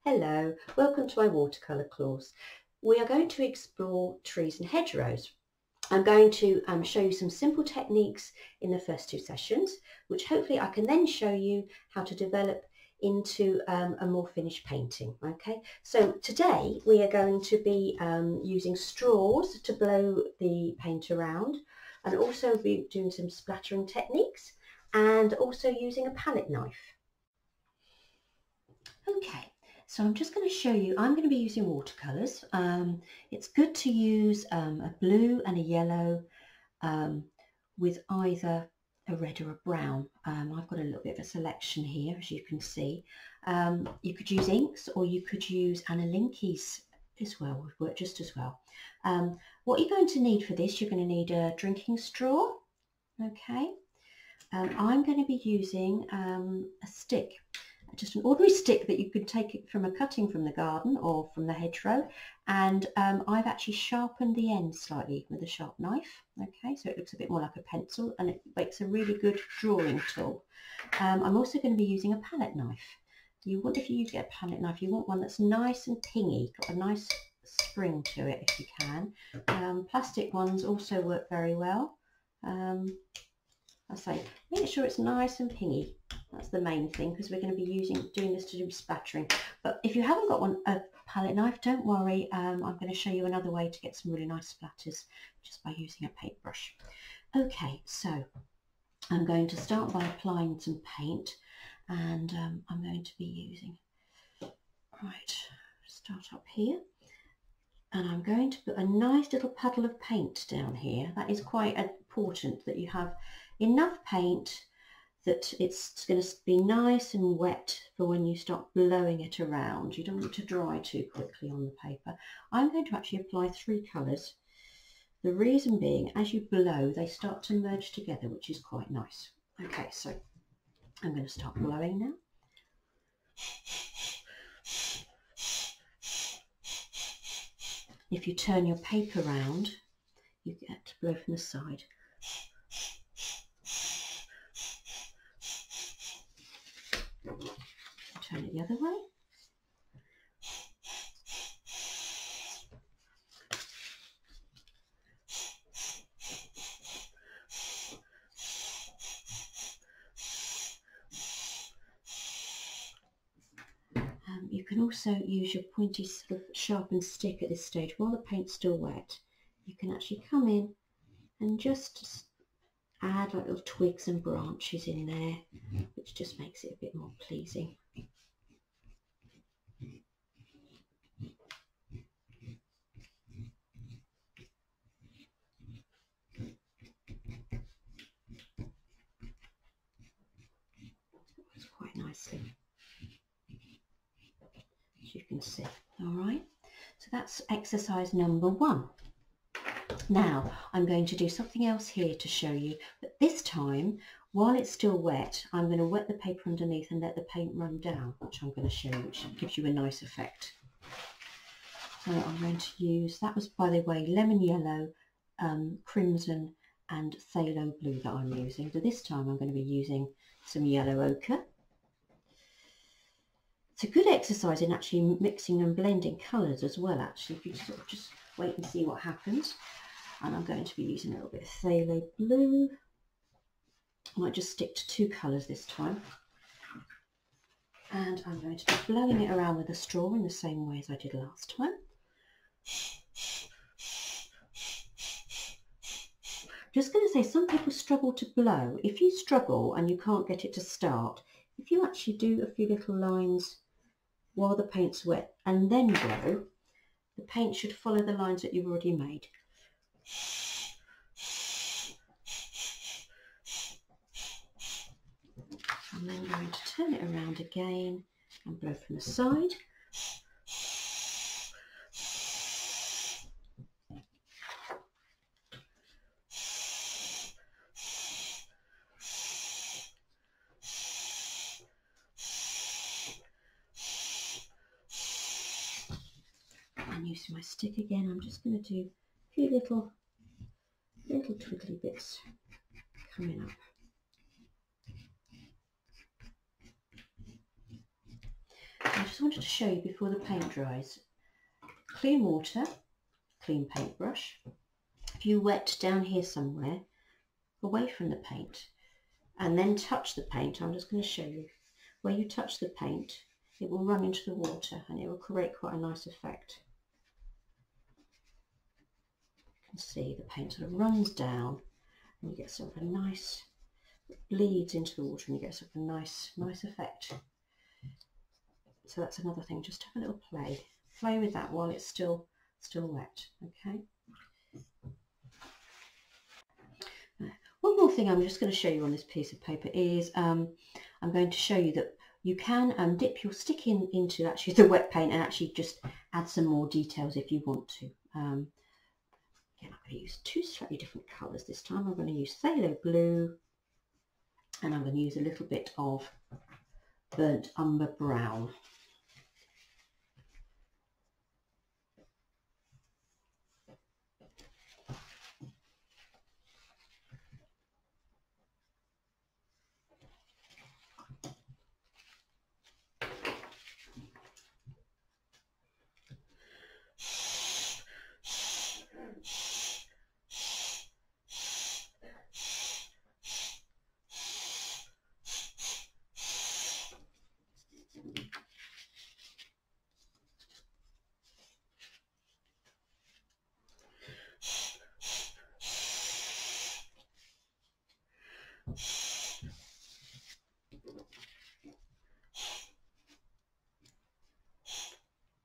Hello, welcome to my watercolour course. We are going to explore trees and hedgerows. I'm going to show you some simple techniques in the first two sessions, which hopefully I can then show you how to develop into a more finished painting. Okay, so today we are going to be using straws to blow the paint around, and also be doing some splattering techniques, and also using a palette knife. Okay. So I'm just going to show you, I'm going to be using watercolours. It's good to use a blue and a yellow with either a red or a brown. I've got a little bit of a selection here, as you can see. You could use inks, or you could use analinkies as well, would work just as well. What you're going to need for this, you're going to need a drinking straw. Okay. I'm going to be using a stick. Just an ordinary stick that you could take it from a cutting from the garden or from the hedgerow, and I've actually sharpened the end slightly with a sharp knife. Okay, so it looks a bit more like a pencil, and it makes a really good drawing tool. I'm also going to be using a palette knife. If you get a palette knife, you want one that's nice and pingy, got a nice spring to it if you can. Plastic ones also work very well. I say, make sure it's nice and pingy. That's the main thing, because we're going to be doing this to do splattering. But if you haven't got a palette knife, don't worry. I'm going to show you another way to get some really nice splatters just by using a paintbrush. Okay, so I'm going to start by applying some paint, and I'm going to be using, start up here, and I'm going to put a nice little puddle of paint down here. That is quite important, that you have enough paint that it's going to be nice and wet for when you start blowing it around. You don't want it to dry too quickly on the paper. I'm going to actually apply 3 colours. The reason being, as you blow, they start to merge together, which is quite nice. Okay, so I'm going to start blowing now. If you turn your paper round, you get to blow from the side. Turn it the other way. You can also use your pointy sort of sharpened stick at this stage while the paint's still wet. You can actually come in and just add like little twigs and branches in there, which just makes it a bit more pleasing. It's quite nicely, as you can see. All right, so that's exercise number 1. Now I'm going to do something else here to show you, but this time, while it's still wet, I'm going to wet the paper underneath and let the paint run down, which I'm going to show you, which gives you a nice effect. So I'm going to use, that was, by the way, lemon yellow, crimson and phthalo blue that I'm using. So this time I'm going to be using some yellow ochre. It's a good exercise in actually mixing and blending colours as well, actually, if you sort of just wait and see what happens. And I'm going to be using a little bit of phthalo blue. I might just stick to 2 colours this time. And I'm going to be blowing it around with a straw in the same way as I did last time. Just going to say, some people struggle to blow. If you struggle and you can't get it to start, if you actually do a few little lines while the paint's wet and then blow, the paint should follow the lines that you've already made. I'm then going to turn it around again and blow from the side. And using my stick again, I'm just going to do a few little twiddly bits coming up. I just wanted to show you before the paint dries. Clean water, clean paintbrush. If you wet down here somewhere, away from the paint, and then touch the paint, I'm just going to show you. Where you touch the paint, it will run into the water and it will create quite a nice effect. You can see the paint sort of runs down and you get sort of a nice, bleeds into the water and you get sort of a nice effect. So that's another thing, just have a little play with that while it's still wet, okay? One more thing I'm just going to show you on this piece of paper is I'm going to show you that you can dip your stick into actually the wet paint and actually just add some more details if you want to. Again, I'm going to use two slightly different colours this time. I'm going to use phthalo blue and I'm going to use a little bit of burnt umber brown.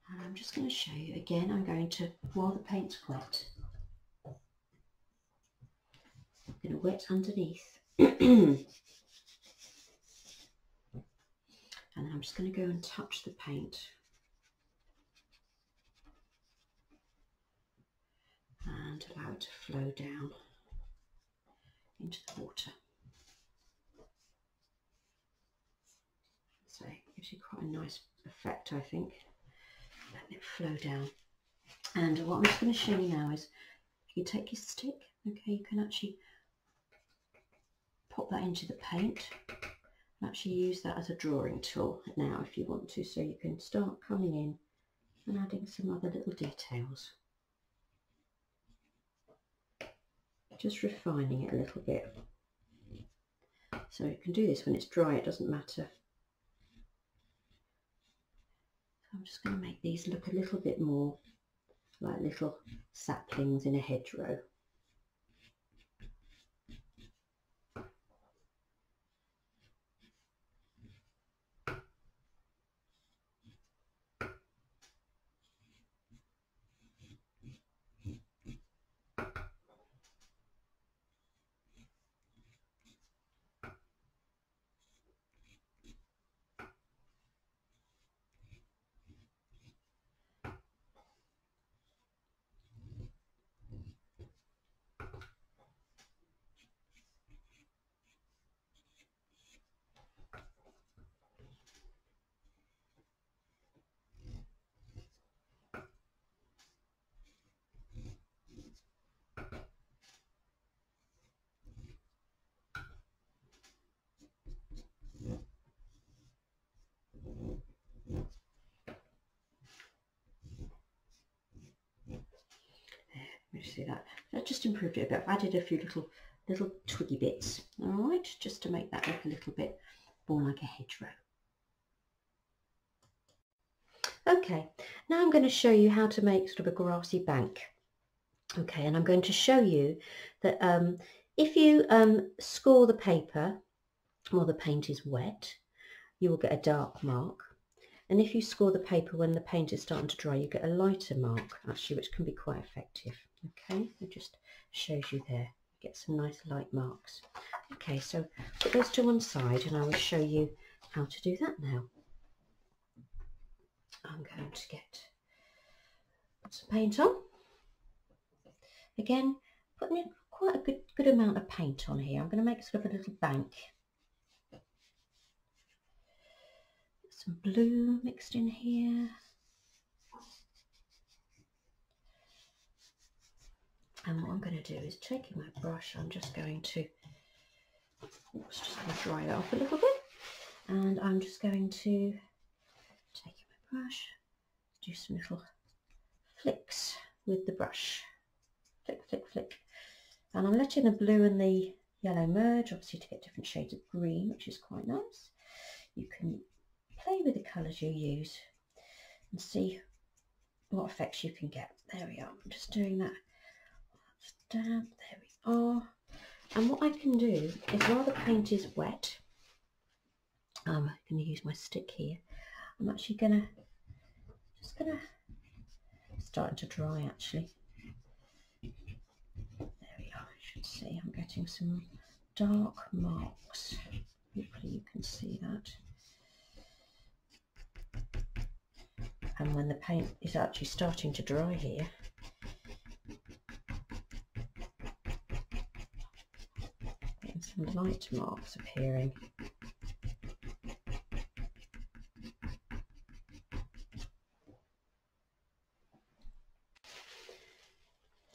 And I'm just going to show you again, I'm going to, while the paint's wet, I'm going to wet underneath. And I'm just going to go and touch the paint and allow it to flow down into the water. So it gives you quite a nice effect, I think, letting it flow down. And what I'm just going to show you now is, if you take your stick, okay, you can actually pop that into the paint and actually use that as a drawing tool now if you want to, so you can start coming in and adding some other little details. Just refining it a little bit. So you can do this when it's dry, it doesn't matter. So I'm just going to make these look a little bit more like little saplings in a hedgerow. You see that? That just improved it a bit. I've added a few little twiggy bits, all right, just to make that look a little bit more like a hedgerow. Okay, now I'm going to show you how to make sort of a grassy bank. Okay, and I'm going to show you that if you score the paper while the paint is wet, you will get a dark mark. And if you score the paper when the paint is starting to dry, you get a lighter mark, actually, which can be quite effective. Okay, it just shows you there. You get some nice light marks. Okay, so put those to one side and I will show you how to do that now. I'm going to get some paint on. Again, putting in quite a good amount of paint on here. I'm going to make sort of a little bank. Some blue mixed in here. And what I'm going to do is, taking my brush, I'm just going to dry that off a little bit. And I'm just going to take brush, do some little flicks with the brush. Flick, flick, flick. And I'm letting the blue and the yellow merge, obviously to get different shades of green, which is quite nice. You can play with the colours you use and see what effects you can get. There we are. I'm just doing that. Dab. There we are. And what I can do is, while the paint is wet, I'm going to use my stick here. I'm actually just gonna starting to dry actually. There we are. You should see I'm getting some dark marks. Hopefully you can see that. And when the paint is actually starting to dry here, getting some light marks appearing.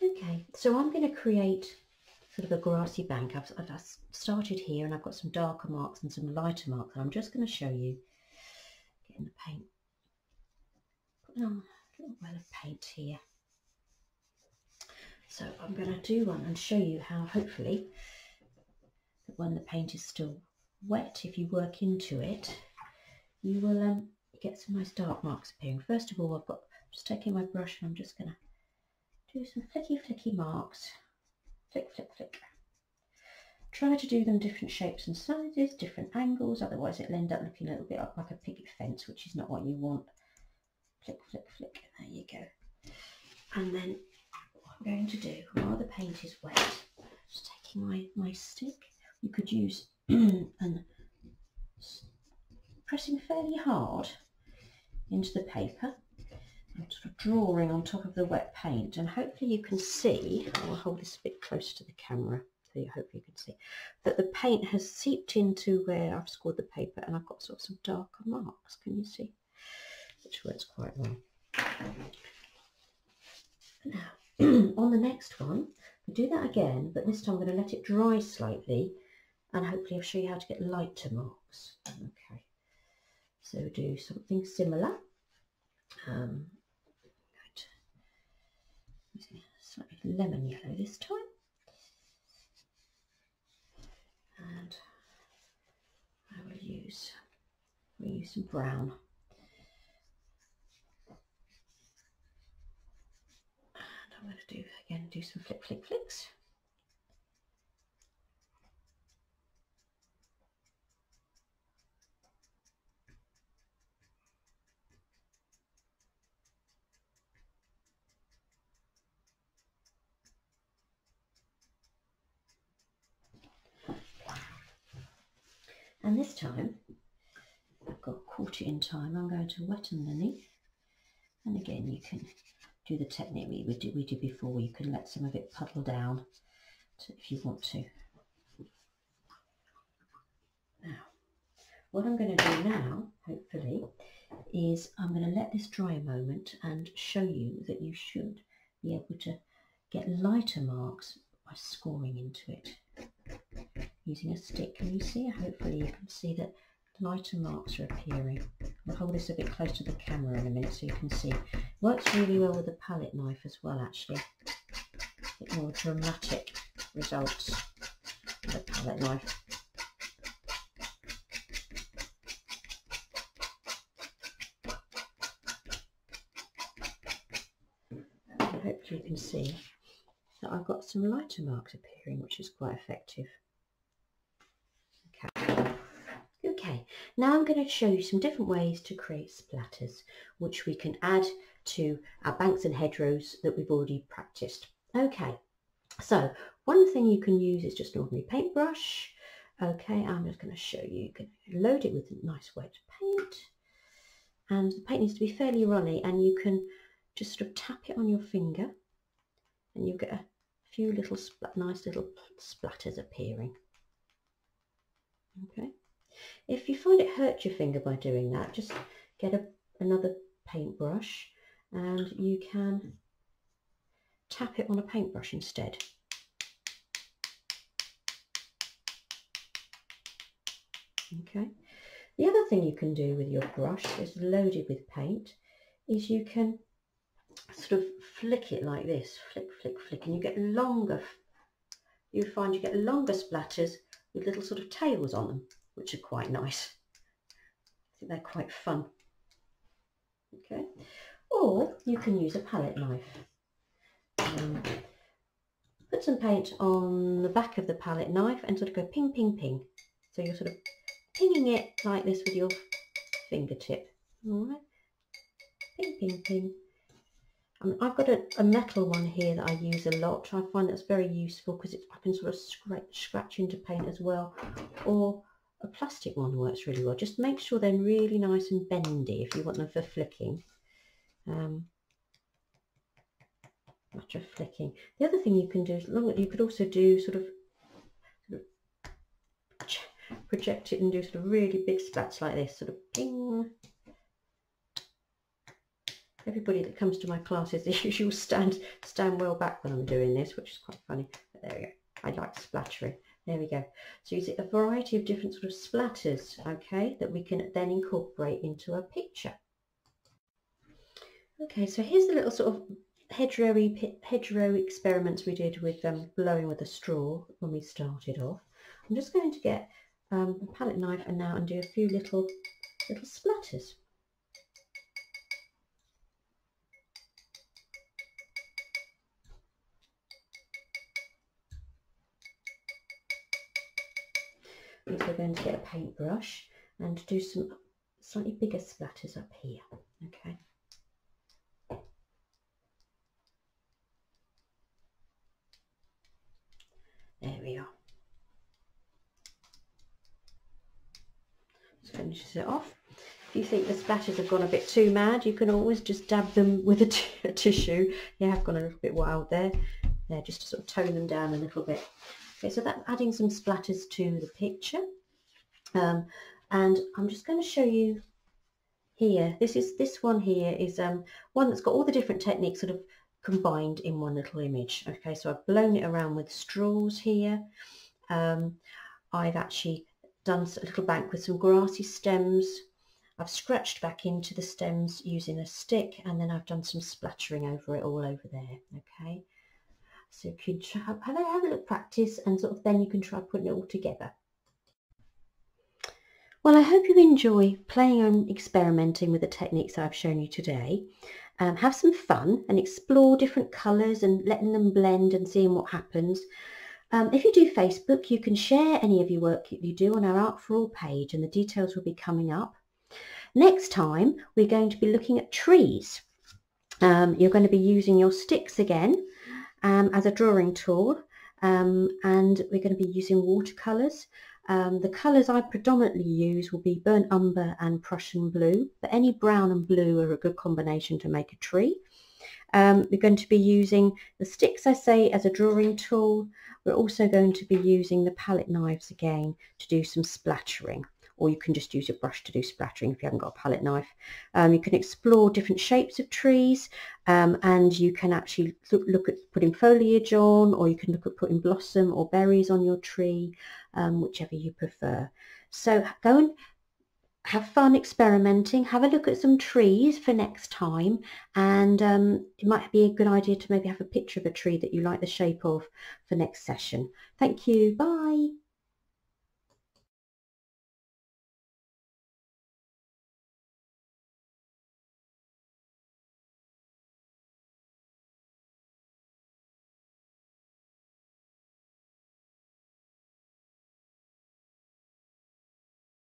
Okay, so I'm going to create sort of a grassy bank. I've started here and I've got some darker marks and some lighter marks, and I'm just going to show you getting the paint, putting on a little well of paint here. So I'm going to do one and show you how, hopefully, that when the paint is still wet, if you work into it, you will get some nice dark marks appearing. First of all, I'm just taking my brush and I'm just going to do some flicky flicky marks. Flick, flick, flick. Try to do them different shapes and sizes, different angles, otherwise it'll end up looking a little bit like a picket fence, which is not what you want. Flick, flick, flick. There you go. And then what I'm going to do, while the paint is wet, just taking my stick, you could use and pressing fairly hard into the paper, sort of drawing on top of the wet paint, and hopefully you can see, I'll hold this a bit closer to the camera so you hopefully you can see that the paint has seeped into where I've scored the paper, and I've got sort of some darker marks. Can you see? Which works quite well. Now on the next one I'll do that again, but this time I'm going to let it dry slightly, and hopefully I'll show you how to get lighter marks. Okay, so do something similar. Using slightly lemon yellow this time, and I will use some brown, and I'm going to do some flick flick flicks. And this time, I've got quarter in time, I'm going to wet underneath. And again, you can do the technique we did before. You can let some of it puddle down if you want to. Now, what I'm going to do now, hopefully, is I'm going to let this dry a moment and show you that you should be able to get lighter marks by scoring into it using a stick. Can you see? Hopefully you can see that lighter marks are appearing. I'll hold this a bit close to the camera in a minute so you can see. It works really well with a palette knife as well, actually. A bit more dramatic results with a palette knife. And hopefully you can see that I've got some lighter marks appearing, which is quite effective. Okay, now I'm going to show you some different ways to create splatters, which we can add to our banks and hedgerows that we've already practiced. Okay, so one thing you can use is just an ordinary paintbrush. Okay, I'm just going to show you. You can load it with nice wet paint, and the paint needs to be fairly runny, and you can just sort of tap it on your finger, and you'll get a few little nice little splatters appearing. Okay. If you find it hurts your finger by doing that, just get another paintbrush and you can tap it on a paintbrush instead. Okay, The other thing you can do with your brush is loaded with paint is you can sort of flick it like this, flick, flick, flick, and you get longer, you find you get longer splatters with little sort of tails on them, which are quite nice. I think they're quite fun. Okay, or you can use a palette knife. Put some paint on the back of the palette knife and sort of go ping, ping, ping. So you're sort of pinging it like this with your fingertip. All right, ping, ping, ping. I've got a metal one here that I use a lot. I find that's very useful because I can sort of scratch into paint as well. Or a plastic one works really well. Just make sure they're really nice and bendy if you want them for flicking. Much of flicking. The other thing you can do is you could also do sort of project it and do sort of really big splats like this, sort of ping. Everybody that comes to my classes, they usually stand well back when I'm doing this, which is quite funny. But there we go. I like splattering. There we go. So you see a variety of different sort of splatters, okay, that we can then incorporate into a picture. Okay, so here's the little sort of hedgerow experiments we did with blowing with a straw when we started off. I'm just going to get a palette knife and do a few little splatters. So we're going to get a paintbrush and do some slightly bigger splatters up here. Okay. There we are. Just finishes it off. If you think the splatters have gone a bit too mad, you can always just dab them with a tissue. Yeah, I've gone a little bit wild there. There, just to sort of tone them down a little bit. Okay, so that's adding some splatters to the picture. And I'm just going to show you here. This one here is one that's got all the different techniques sort of combined in one little image. Okay, so I've blown it around with straws here. I've actually done a little bank with some grassy stems. I've scratched back into the stems using a stick, and then I've done some splattering over it all over there. Okay, so you can try, have a little practice, and sort of then you can try putting it all together. Well, I hope you enjoy playing and experimenting with the techniques I've shown you today. Have some fun and explore different colours and letting them blend and seeing what happens. If you do Facebook, you can share any of your work that you do on our Art for All page, and the details will be coming up. Next time, we're going to be looking at trees. You're going to be using your sticks again as a drawing tool, and we're going to be using watercolours. The colours I predominantly use will be burnt umber and Prussian blue, but any brown and blue are a good combination to make a tree. We're going to be using the sticks, I say, as a drawing tool. We're also going to be using the palette knives again to do some splattering, or you can just use your brush to do splattering if you haven't got a palette knife. You can explore different shapes of trees, and you can actually look at putting foliage on, or you can look at putting blossom or berries on your tree, whichever you prefer. So go and have fun experimenting, have a look at some trees for next time, and it might be a good idea to maybe have a picture of a tree that you like the shape of for next session. Thank you, bye.